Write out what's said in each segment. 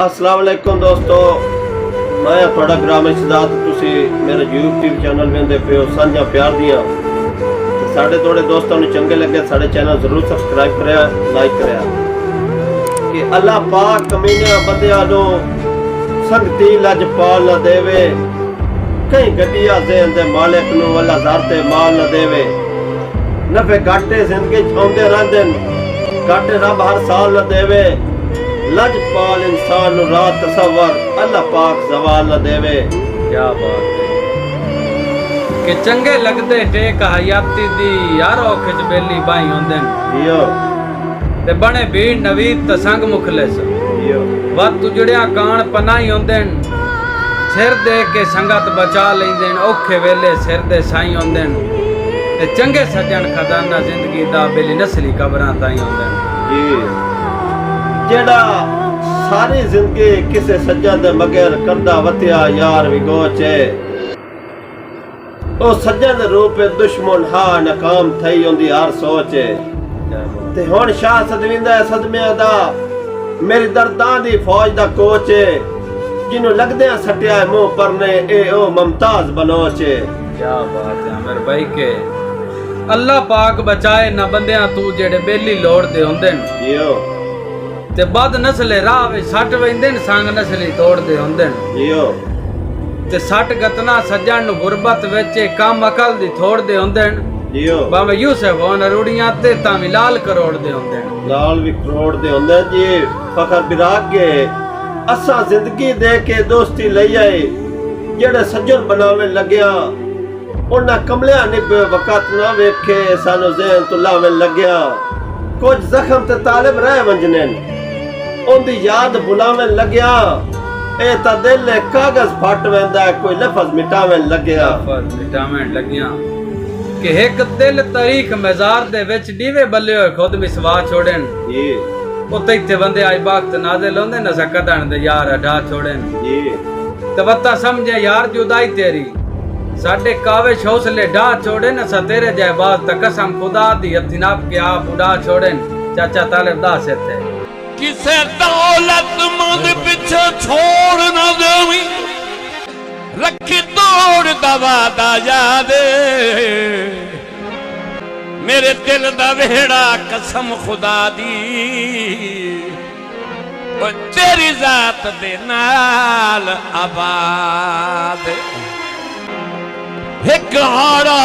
अस्सलाम वालेकुम दोस्तों, मैं थोड़ा ग्राम इस्ताद तुसी मेरा यूट्यूब चैनल वेंदे पे हो सांझा प्यार दियां साढ़े थोड़े दोस्तों ने चंगे लगे साढ़े चैनल जरूर सब्सक्राइब करया लाइक करया कि अल्लाह पाक कमीने बंदियां नु संगती लजपाल न देवे कई गड्डियां देन दे मालिक नु अल्लाह ज़ाते माल न देवे नफे घाटे जिंदगी छौंदे रहंदे घाटे रब हर साल न देवे लजपाल इंसान नु रात तसव्वुर अल्लाह पाक जवाल न देवे। क्या बात है कि चंगे लगदे टेक हयाती दी यार औखच बेली बाई होंदे जियो ते बने भीड़ नवीद त संग मुखलिस जियो वत उजड़िया कान पनाई होंदे सिर दे के संगत बचा लेंदे औखे वेले सिर दे साई होंदे ते चंगे सज्जन खजाना जिंदगी दा बेली नस्ली कबरां ताई होंदे जी जेड़ा सारी जिंदगी किसे सज्जन दे मगर करदा वतिया यार विगोचे ओ सज्जन दे रूप दुश्मन हा नाकाम थई होंदी हर सोचे ते हुण शाह सदविंदा सदमे दा मेरी दर्दां दी फौज दा कोचे जिन्नू लगदे सटिया मुंह परने ए ओ मुमताज बनोचे। क्या बात है अमर भाई के अल्लाह पाक बचाए ना बंदियां तू जेड़े बेली लोड़ दे होंदे जियो ते बद नस्ले राह विच सट वेंदे संग नस्ली तोड़दे होंदे जियो ते सट गतना सज्जन नु गुरबत विच कम अकल दी थोड़दे होंदे जियो भावे यूसुफ होन रूड़ियां ते तां लाल करोड़ दे होंदे लाल भी करोड़ दे होंदे जी फखर बिराग के असा जिंदगी दे के दोस्ती लई आए जेड़े सज्जन बनावे लगया उन्ना कमलिया निब वक़्त ना वेखे सानू ज़हन तो लावे लगया कुछ जख्म ते तालिब रह वंजने उनदी याद बुलावे लगया ए ता दिल कागज फट वेंदा कोई लफ्ज मिटावे लगया लफ्ज मिटावे लगया कि एक दिल तारीख मजार दे विच दीवे बल्ले होए खुद मिसवा छोड़न जी उत्ते इत्थे बंदे आई वक्त नाज़िल होंदे न सकदन दे यार हटा छोड़न जी तवत्ता समझे यार जुदाई तेरी साडे काविश हौसले ढा छोड़े न सा तेरे जय बात त कसम खुदा दी हथी नाप के आप उड़ा छोड़न चाचा तालिब दा से थे किसे दौलत मंद पीछे छोड़ न देवी रखी तोड़ दवा दा याद मेरे दिल दा वेड़ा कसम खुदा दी तेरी जात दे नाल आबाद एक हारा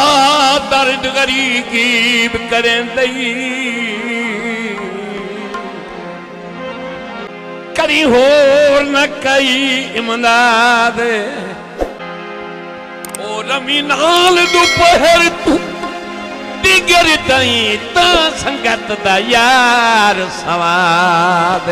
दर्द गरीब करें दई करी होर न कई इमदाद ओ रमी नाल दोपहर तू दिगर तई ता संगत दा यार सवाद।